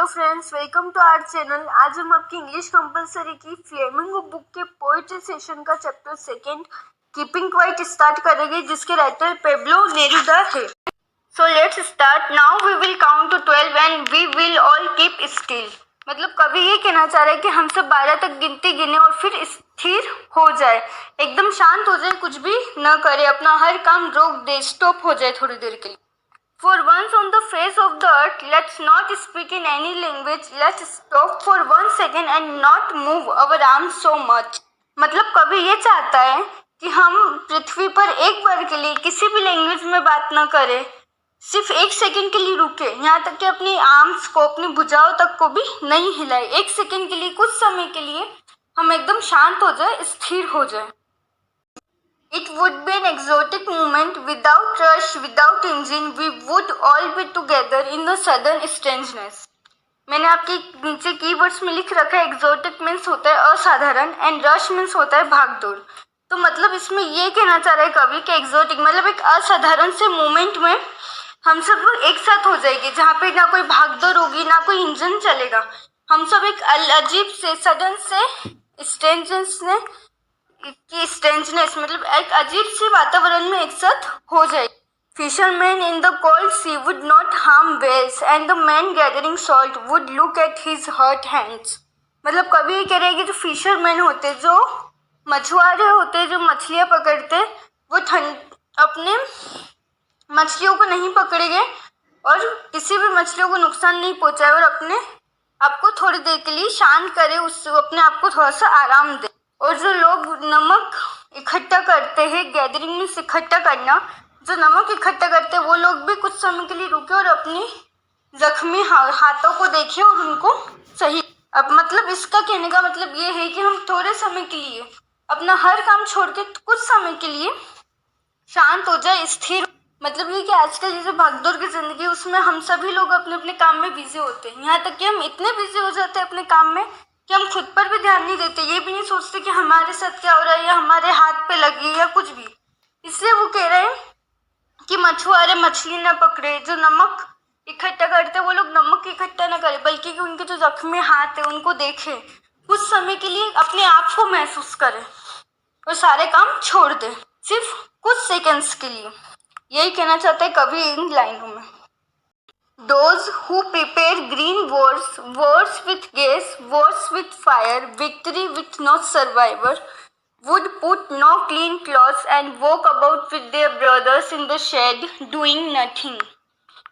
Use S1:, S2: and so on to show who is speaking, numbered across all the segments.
S1: Hello friends, welcome to our channel. आज हम आपकी इंग्लिश कंपलसरी की फ्लेमिंगो बुक के पोएट्री सेशन का chapter second keeping quiet start करेंगे, जिसके राइटर पेब्लो नेरुदा है। So let's start. Now we will count to 12 and we will all keep still. मतलब कवि ये कहना चाह रहा है कि हम सब 12 तक गिनती गिने और फिर स्थिर हो जाए, एकदम शांत हो जाए, कुछ भी न करे, अपना हर काम रोक दे, स्टॉप हो जाए थोड़ी देर के लिए। For once on the face of the earth, let's not speak in any language. Let's stop for 1 second and not move our arms so much. मतलब कवि ये चाहता है कि हम पृथ्वी पर एक बार के लिए किसी भी लैंग्वेज में बात न करें, सिर्फ 1 सेकंड के लिए रुके, यहाँ तक कि अपनी आर्म्स को, अपनी भुजाओं तक को भी नहीं हिलाए। 1 सेकंड के लिए, कुछ समय के लिए हम एकदम शांत हो जाए, स्थिर हो जाए। It would be an exotic moment without rush, without engine. We would all be together in the sudden strangeness. मैंने आपके नीचे कीवर्ड्स में लिख रखा है, एक्सोटिक मीन्स होता है असाधारण एंड रश मीन्स होता है भागदौड़। तो मतलब इसमें ये कहना चाह रहा है कवि कि एक्सोटिक मतलब एक असाधारण से मोमेंट में हम सब एक साथ हो जाएंगे, जहाँ पे ना कोई भागदौड़ होगी, ना कोई इंजन चलेगा। हम सब एक अजीब से, सडन से, स्ट्रेंजनेस मतलब एक अजीब सी वातावरण में एक साथ हो जाए। Fisherman in the cold sea would not harm whales and the man gathering salt would look at his hurt hands. मतलब कभी ये कह रहे हैं कि जो फिशरमैन होते, जो मछुआरे होते, जो मछलियाँ पकड़ते, वो अपने मछलियों को नहीं पकड़ेंगे और किसी भी मछलियों को नुकसान नहीं पहुंचाए और अपने आपको थोड़ी देर के लिए शांत करे, उससे अपने आप को थोड़ा सा आराम दे। और जो लोग नमक इकट्ठा करते हैं, गैदरिंग में इकट्ठा करना, जो नमक इकट्ठा करते हैं वो लोग भी कुछ समय के लिए रुके और अपनी जख्मी हाथों को देखे और उनको सही। अब मतलब इसका कहने का मतलब ये है कि हम थोड़े समय के लिए अपना हर काम छोड़ के कुछ समय के लिए शांत हो जाए, स्थिर। मतलब ये कि आजकल ये जो भागदौड़ की जिंदगी, उसमें हम सभी लोग अपने अपने काम में बिजी होते हैं, यहाँ तक कि हम इतने बिजी हो जाते हैं अपने काम में कि हम खुद पर भी ध्यान नहीं देते, ये भी नहीं सोचते कि हमारे साथ क्या हो रहा है या हमारे हाथ पे लगी या कुछ भी। इसलिए वो कह रहे हैं कि मछुआरे मछली न पकड़े, जो नमक इकट्ठा करते वो लोग नमक इकट्ठा न करें, बल्कि कि उनके जो जख्मी हाथ है उनको देखे, कुछ समय के लिए अपने आप को महसूस करें और सारे काम छोड़ दे, सिर्फ कुछ सेकेंड्स के लिए। यही कहना चाहते हैं कभी इन लाइनों में। Those who prepare green wars, wars with gas, wars with fire, victory with no survivor, would put no clean clothes and walk about with their brothers in the shed, doing nothing.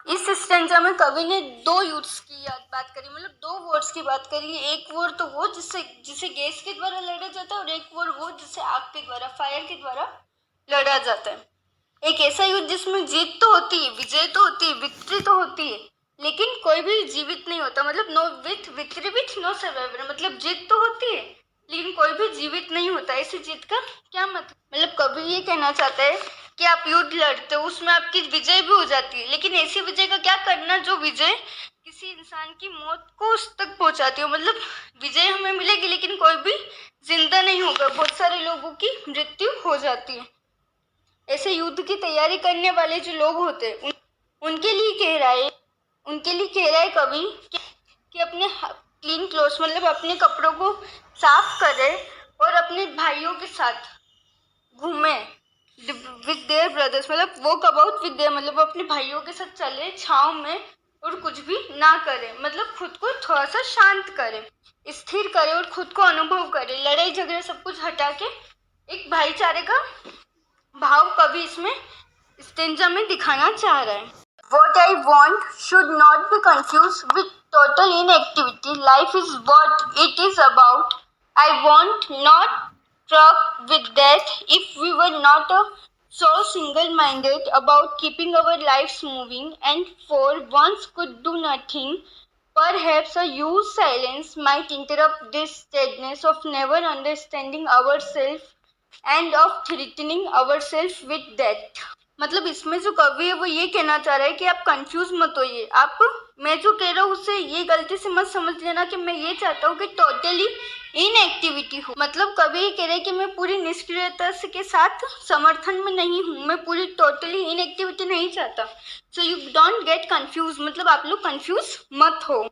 S1: इस stanza में कवि ने 2 युद्ध की बात करी, मतलब 2 Wars की बात करी। एक वॉर तो वो जिसे गैस के द्वारा लड़ा जाता है, और एक वॉर वो जिसे आग के द्वारा, फायर के द्वारा लड़ा जाता है। एक ऐसा युद्ध जिसमें जीत तो होती है, विजय तो होती है, विक्ट्री तो होती है, लेकिन कोई भी जीवित नहीं होता। मतलब no with victory with no survivor, मतलब जीत तो होती है लेकिन कोई भी जीवित नहीं होता। ऐसी जीत का क्या मतलब कभी ये कहना चाहता है कि आप युद्ध लड़ते हो, उसमें आपकी विजय भी हो जाती है, लेकिन ऐसी विजय का क्या करना जो विजय किसी इंसान की मौत को उस तक पहुंचाती हो। मतलब विजय हमें मिलेगी लेकिन कोई भी जिंदा नहीं होगा, बहुत सारे लोगों की मृत्यु हो जाती है। ऐसे युद्ध की तैयारी करने वाले जो लोग होते हैं उनके लिए कह रहा है कवि कि अपने क्लीन क्लोथ्स मतलब अपने कपड़ों को साफ करे और अपने भाइयों के साथ घूमे, विद देयर ब्रदर्स मतलब वॉक अबाउट विद देयर, मतलब अपने भाइयों के साथ चले छाँव में और कुछ भी ना करे, मतलब खुद को थोड़ा सा शांत करे, स्थिर करे और खुद को अनुभव करे, लड़ाई झगड़े सब कुछ हटा के एक भाईचारे का भाव कवि इसमें स्टेंजा में दिखाना चाह रहा है। What I want should not be confused with total inactivity. Life is what it is about. I want not struck with death if we were not so single-minded about keeping our lives moving and for once could do nothing. Perhaps a huge silence might interrupt this sadness of never understanding ourselves and of threatening ourselves with death. मतलब इसमें जो कवि है वो ये कहना चाह रहा है कि आप कंफ्यूज मत होइए, आप मैं जो कह रहा हूँ उससे ये गलती से मत समझ लेना कि मैं ये चाहता हूँ कि टोटली इनएक्टिविटी हो। मतलब कवि ये कह रहे हैं कि मैं पूरी निष्क्रियता के साथ समर्थन में नहीं हूँ, मैं पूरी टोटली इनएक्टिविटी नहीं चाहता। So you don't get confuse, मतलब आप लोग कंफ्यूज मत हो।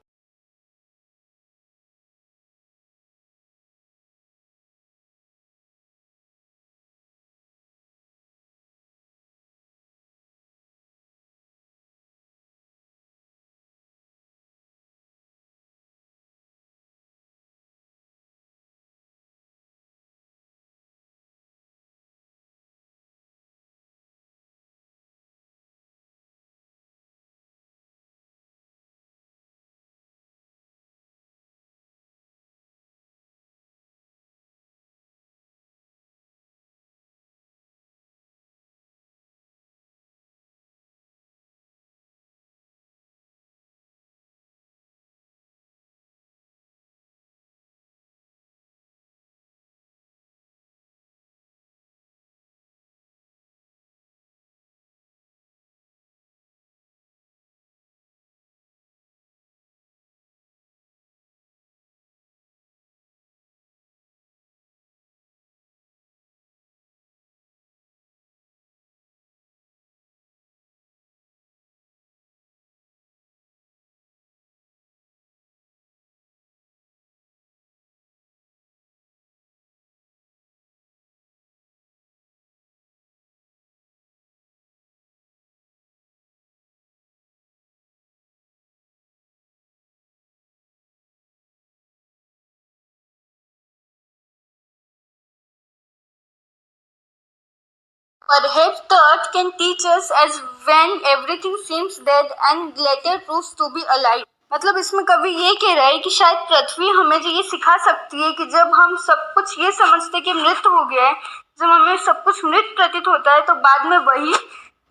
S1: Perhaps the earth can teach us as when everything seems dead and later proves to be alive. मतलब इसमें कवि ये कह रहा है कि शायद पृथ्वी हमें ये सिखा सकती है कि जब हम सब कुछ ये समझते कि मृत हो गया है, जब हमें सब कुछ मृत प्रतीत होता है तो बाद में वही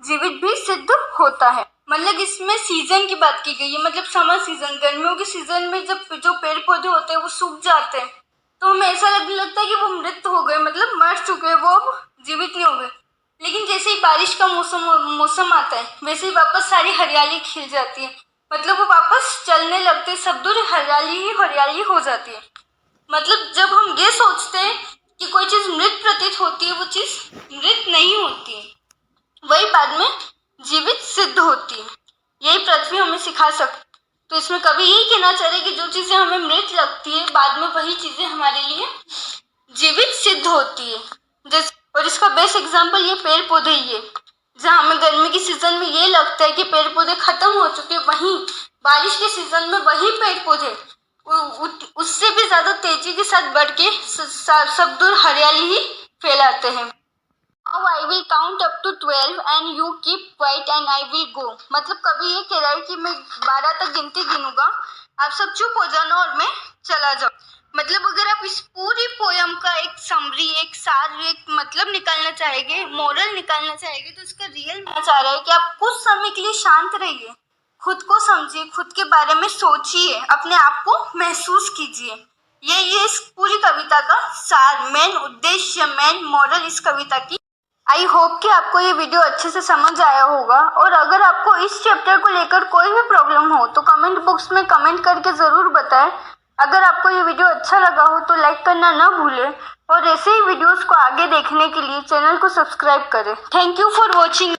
S1: जीवित भी सिद्ध होता है। मतलब इसमें सीजन की बात की गई है, मतलब समर सीजन, गर्मियों के सीजन में जब जो पेड़ पौधे होते हैं वो सूख जाते हैं तो हमें ऐसा लगने लगता है कि वो मृत हो गए, मतलब मर चुके हैं, वो अब जीवित नहीं हो गए। लेकिन जैसे ही बारिश का मौसम आता है वैसे ही वापस सारी हरियाली खिल जाती है, मतलब वो वापस चलने लगते, सब दूर हरियाली ही हरियाली हो जाती है। मतलब जब हम ये सोचते हैं कि कोई चीज मृत प्रतीत होती है वो चीज मृत नहीं होती है, वही बाद में जीवित सिद्ध होती है। यही पृथ्वी हमें सिखा सकती। तो इसमें कभी यही कहना चाह रहे कि जो चीजें हमें मृत लगती है बाद में वही चीजें हमारे लिए जीवित सिद्ध होती है। और इसका बेस्ट एग्जाम्पल ये पेड़ पौधे ही है। जहाँ हमें गर्मी की सीजन में ये लगता है कि पेड़ पौधे खत्म हो चुके, वहीं बारिश के सीजन में वही पेड़ पौधे उससे भी ज्यादा तेजी के साथ बढ़ के सब दूर हरियाली ही फैलाते हैं। Now I will count up to 12 and you keep quiet and I will go. मतलब कभी ये कह रहा है कि मैं 12 तक गिनती गिनूंगा, आप सब चुप हो जाना और मैं चला जाऊँ। मतलब अगर आप इस पूरी पोयम का एक समरी, एक सार, एक मतलब निकालना चाहेंगे, मोरल निकालना चाहेंगे, तो इसका रियल मैं चाह रहा है कि आप कुछ समय के लिए शांत रहिए, खुद को समझिए, खुद के बारे में सोचिए, अपने आप को महसूस कीजिए। ये इस पूरी कविता का सार, मेन उद्देश्य, मेन मोरल इस कविता की। आई होप कि आपको ये वीडियो अच्छे से समझ आया होगा, और अगर आपको इस चैप्टर को लेकर कोई भी प्रॉब्लम हो तो कमेंट बॉक्स में कमेंट करके ज़रूर बताएं। अगर आपको ये वीडियो अच्छा लगा हो तो लाइक करना ना भूलें, और ऐसे ही वीडियोस को आगे देखने के लिए चैनल को सब्सक्राइब करें। Thank you for watching.